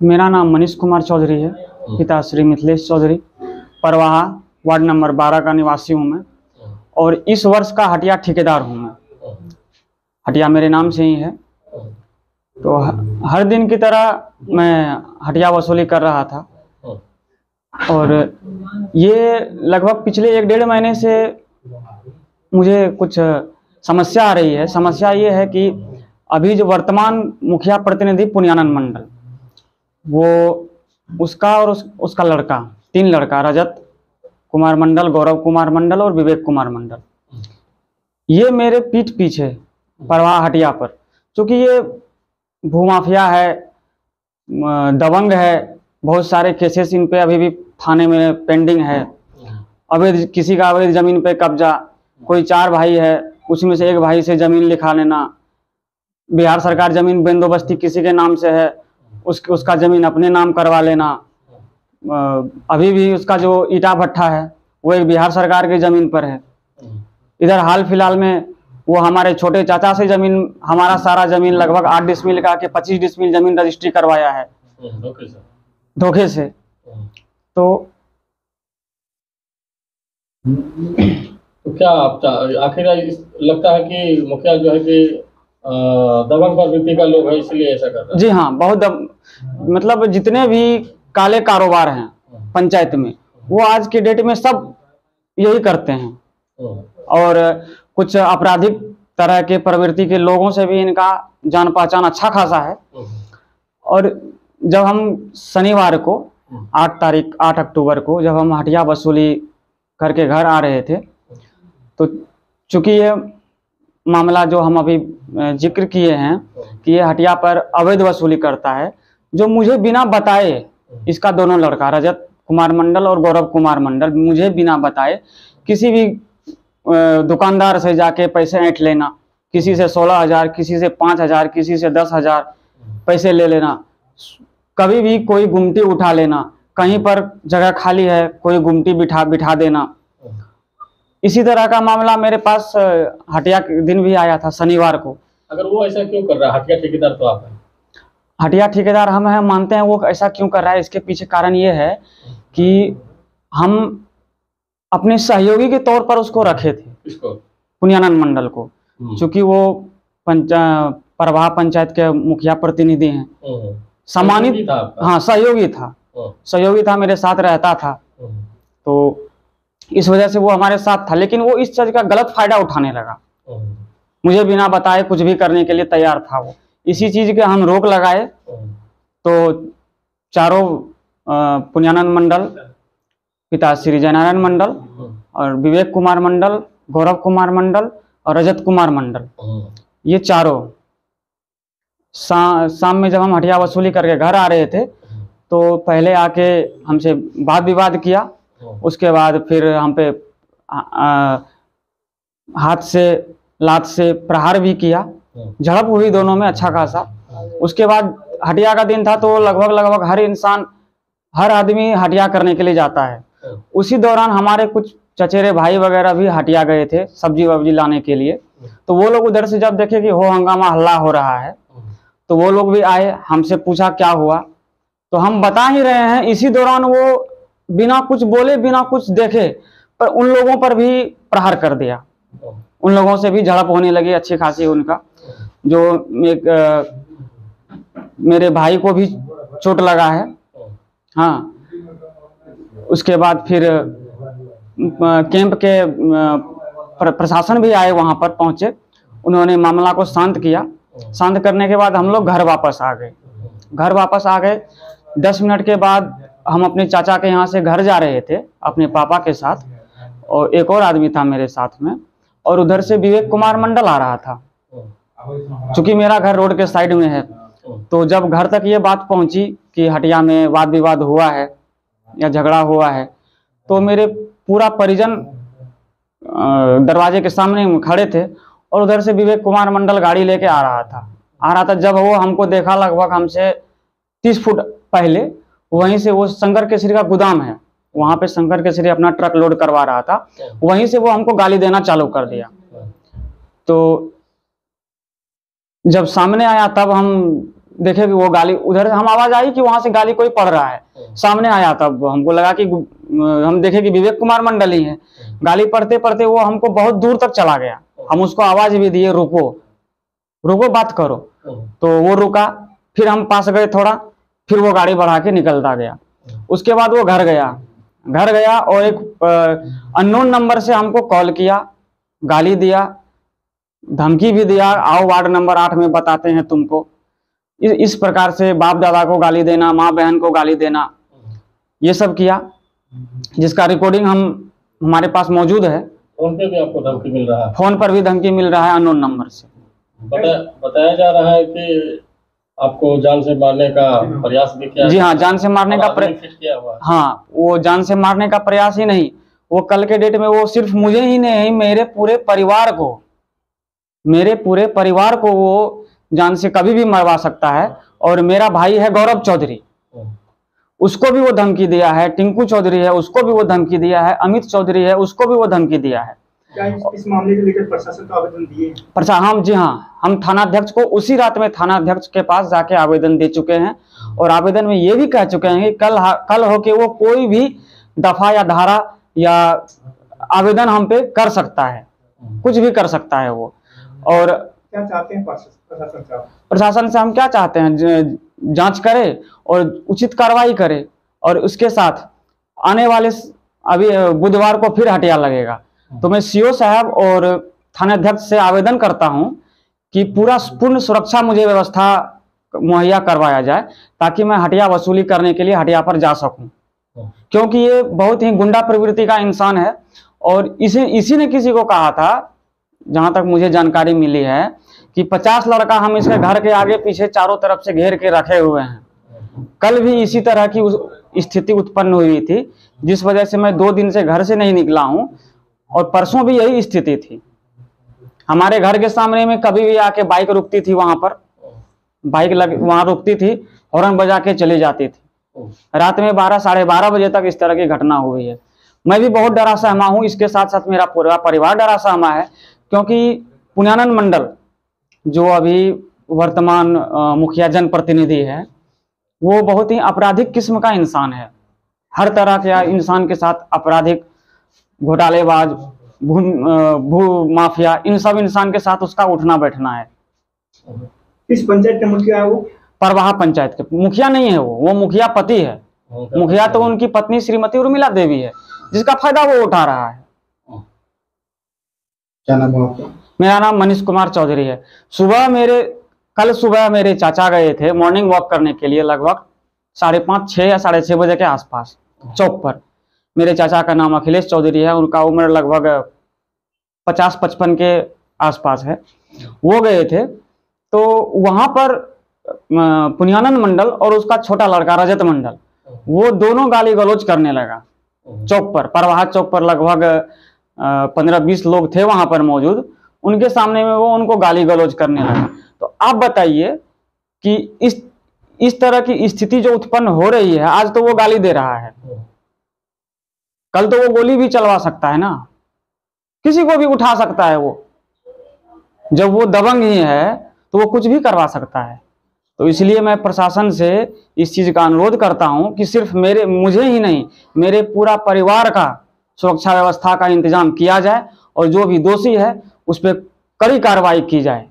मेरा नाम मनीष कुमार चौधरी है। पिता श्री मिथिलेश चौधरी, परवाहा वार्ड नंबर 12 का निवासी हूँ मैं, और इस वर्ष का हटिया ठेकेदार हूँ मैं। हटिया मेरे नाम से ही है। तो हर दिन की तरह मैं हटिया वसूली कर रहा था, और ये लगभग पिछले 1-1.5 महीने से मुझे कुछ समस्या आ रही है। समस्या ये है कि अभी जो वर्तमान मुखिया प्रतिनिधि पुनियानंद मंडल, वो उसका और उसका लड़का, 3 लड़का, रजत कुमार मंडल, गौरव कुमार मंडल और विवेक कुमार मंडल, ये मेरे पीठ पीछे परवाह हटिया पर, क्योंकि ये भूमाफिया है, दबंग है, बहुत सारे केसेस इन पे अभी भी थाने में पेंडिंग है। अवैध, किसी का अवैध जमीन पे कब्जा, कोई 4 भाई है, उसमें से एक भाई से जमीन लिखा लेना, बिहार सरकार जमीन बंदोबस्ती किसी के नाम से है, उसका जमीन अपने नाम करवा लेना। अभी भी उसका जो ईटा भट्ठा है वो एक बिहार सरकार की जमीन पर है। इधर हाल फिलहाल में वो हमारे छोटे चाचा से जमीन, हमारा सारा जमीन लगभग 8 डिसमिल का के 25 डिसमिल जमीन रजिस्ट्री करवाया है धोखे से। तो क्या आखिर लगता है कि मुखिया जो है कि दबंग प्रवृत्ति का लोग है, इसलिए ऐसा कर रहा है? जी हाँ, बहुत मतलब जितने भी काले कारोबार हैं पंचायत में, वो आज के डेट में सब यही करते हैं, और कुछ आपराधिक तरह के प्रवृत्ति के लोगों से भी इनका जान पहचान अच्छा खासा है। और जब हम शनिवार को 8 अक्टूबर को जब हम हटिया वसूली करके घर आ रहे थे, तो चूंकि ये मामला जो हम अभी जिक्र किए हैं कि ये हटिया पर अवैध वसूली करता है, जो मुझे बिना बताए, इसका दोनों लड़का रजत कुमार मंडल और गौरव कुमार मंडल, मुझे बिना बताए किसी भी दुकानदार से जाके पैसे ऐंठ लेना, किसी से 16,000, किसी से 5,000, किसी से 10,000 पैसे ले लेना, कभी भी कोई गुमटी उठा लेना, कहीं पर जगह खाली है कोई गुमटी बिठा देना। इसी तरह का मामला मेरे पास हटिया के दिन भी आया था शनिवार को। अगर वो ऐसा क्यों कर रहा है? हटिया ठेकेदार तो आप हैं। हटिया ठेकेदार हम हैं, मानते हैं। वो ऐसा क्यों कर रहा है, इसके पीछे कारण ये है कि हम अपने सहयोगी के तौर पर उसको रखे थे, इसको पुनियानंद मंडल को, क्योंकि वो परवाह पंचायत के मुखिया प्रतिनिधि हैं, सम्मानित। हाँ, सहयोगी था, मेरे साथ रहता था, तो इस वजह से वो हमारे साथ था। लेकिन वो इस चीज का गलत फायदा उठाने लगा, मुझे बिना बताए कुछ भी करने के लिए तैयार था वो। इसी चीज के हम रोक लगाए, तो चारों पुनियानंद मंडल, पिता श्री जयनारायण मंडल और विवेक कुमार मंडल, गौरव कुमार मंडल और रजत कुमार मंडल, ये चारों शाम में जब हम हटिया वसूली करके घर आ रहे थे, तो पहले आके हमसे वाद विवाद किया। उसके बाद फिर हम पे हाथ से, लात से प्रहार भी किया, झड़प हुई दोनों में अच्छा खासा। उसके बाद हटिया का दिन था, तो लगभग हर इंसान, हर आदमी हटिया करने के लिए जाता है। उसी दौरान हमारे कुछ चचेरे भाई वगैरह भी हटिया गए थे सब्जी वब्जी लाने के लिए। तो वो लोग उधर से जब देखे कि हो हंगामा, हल्ला हो रहा है, तो वो लोग भी आए, हमसे पूछा क्या हुआ, तो हम बता ही रहे हैं। इसी दौरान वो बिना कुछ बोले, बिना कुछ देखे, पर उन लोगों पर भी प्रहार कर दिया। उन लोगों से भी झड़प होने लगी अच्छी खासी उनका, जो एक मेरे भाई को भी चोट लगा है। हाँ, उसके बाद फिर कैंप के प्रशासन भी आए, वहां पर पहुंचे, उन्होंने मामला को शांत किया। शांत करने के बाद हम लोग घर वापस आ गए। 10 मिनट के बाद हम अपने चाचा के यहाँ से घर जा रहे थे अपने पापा के साथ, और एक और आदमी था मेरे साथ में, और उधर से विवेक कुमार मंडल आ रहा था। चूंकि मेरा घर रोड के साइड में है, तो जब घर तक ये बात पहुंची कि हटिया में वाद विवाद हुआ है या झगड़ा हुआ है, तो मेरे पूरा परिजन दरवाजे के सामने खड़े थे, और उधर से विवेक कुमार मंडल गाड़ी लेके आ रहा था। जब वो हमको देखा, लगभग हमसे 30 फुट पहले, वहीं से वो शंकर केसरी का गोदाम है, वहां पे शंकर केसरी अपना ट्रक लोड करवा रहा था, वहीं से वो हमको गाली देना चालू कर दिया। तो जब सामने आया, तब हम देखे कि वो गाली, उधर हम आवाज आई कि वहां से गाली कोई पढ़ रहा है, सामने आया, तब हमको लगा कि हम देखे कि विवेक कुमार मंडल ही है। गाली पढ़ते पढ़ते वो हमको बहुत दूर तक चला गया। हम उसको आवाज भी दिए, रुको रुको बात करो, तो वो रुका। फिर हम पास गए थोड़ा, फिर वो गाड़ी बढ़ा के निकलता गया। उसके बाद वो घर गया और एक अननोन नंबर से हमको कॉल किया, गाली दिया, धमकी भी दिया, आओ वार्ड नंबर 8 में बताते हैं तुमको। इस प्रकार से बाप दादा को गाली देना, माँ बहन को गाली देना, ये सब किया, जिसका रिकॉर्डिंग हमारे पास मौजूद है। फोन पे भी आपको धमकी मिल रहा है? फोन पर भी धमकी मिल रहा है अननोन नंबर से। बताया जा रहा है कि आपको जान से मारने का प्रयास भी किया? जी हाँ, जान से मारने का प्रयास। हाँ, वो जान से मारने का प्रयास ही नहीं, वो कल के डेट में वो सिर्फ मुझे ही नहीं, मेरे पूरे परिवार को वो जान से कभी भी मरवा सकता है। और मेरा भाई है गौरव चौधरी, उसको भी वो धमकी दिया है। टिंकू चौधरी है, उसको भी वो धमकी दिया है। अमित चौधरी है, उसको भी वो धमकी दिया है। क्या इस मामले को लेकर प्रशासन को आवेदन दिए? हम जी हाँ, हम थानाध्यक्ष को उसी रात में थानाध्यक्ष के पास जाके आवेदन दे चुके हैं। और आवेदन में ये भी कह चुके हैं कि कल होके वो कोई भी दफा या धारा या आवेदन हम पे कर सकता है, कुछ भी कर सकता है वो। और क्या चाहते हैं प्रशासन से? हम क्या चाहते हैं, जांच करे और उचित कार्रवाई करे। और उसके साथ आने वाले अभी बुधवार को फिर हटिया लगेगा, तो मैं सीओ साहब और थानाध्यक्ष से आवेदन करता हूं कि पूर्ण सुरक्षा मुझे व्यवस्था मुहैया करवाया जाए, ताकि मैं हटिया वसूली करने के लिए हटिया पर जा सकूं। क्योंकि ये बहुत ही गुंडा प्रवृत्ति का इंसान है। और इसी ने किसी को कहा था, जहां तक मुझे जानकारी मिली है, कि 50 लड़का हम इसके घर के आगे पीछे चारों तरफ से घेर के रखे हुए हैं। कल भी इसी तरह की स्थिति उत्पन्न हुई थी, जिस वजह से मैं 2 दिन से घर से नहीं निकला हूं। और परसों भी यही स्थिति थी। हमारे घर के सामने में कभी भी आके बाइक रुकती थी, वहां पर बाइक वहां रुकती थी, हॉर्न बजा के चली जाती थी। रात में 12 साढ़े 12 बजे तक इस तरह की घटना हुई है। मैं भी बहुत डरा सहमा हूं, इसके साथ साथ मेरा पूरा परिवार डरा सहमा है। क्योंकि पुण्यानंद मंडल जो अभी वर्तमान मुखिया जनप्रतिनिधि है, वो बहुत ही आपराधिक किस्म का इंसान है। हर तरह के इंसान के साथ आपराधिक, घोटालेबाज, भू माफिया, इन सब इंसान के साथ उसका उठना बैठना है। किस पंचायत का मुखिया है वो? परवाहा पंचायत के मुखिया नहीं है वो मुखिया पति है। मुखिया तो उनकी पत्नी श्रीमती उर्मिला देवी है, जिसका फायदा वो उठा रहा है। क्या नाम है आपका? मेरा नाम मनीष कुमार चौधरी है। कल सुबह मेरे चाचा गए थे मॉर्निंग वॉक करने के लिए, लगभग 5:30, 6 या 6:30 बजे के आसपास चौक पर। मेरे चाचा का नाम अखिलेश चौधरी है, उनका उम्र लगभग 50-55 के आसपास है। वो गए थे, तो वहां पर पुण्यानंद मंडल और उसका छोटा लड़का रजत मंडल, वो दोनों गाली गलौज करने लगा चौक पर। परवाहा चौक पर लगभग 15-20 लोग थे वहां पर मौजूद, उनके सामने में वो उनको गाली गलौज करने लगा। तो आप बताइए कि इस तरह की स्थिति जो उत्पन्न हो रही है, आज तो वो गाली दे रहा है, कल तो वो गोली भी चलवा सकता है ना, किसी को भी उठा सकता है। वो जब वो दबंग ही है तो वो कुछ भी करवा सकता है। तो इसलिए मैं प्रशासन से इस चीज का अनुरोध करता हूं कि सिर्फ मुझे ही नहीं, मेरे पूरा परिवार का सुरक्षा व्यवस्था का इंतजाम किया जाए और जो भी दोषी है उस पर कड़ी कार्रवाई की जाए।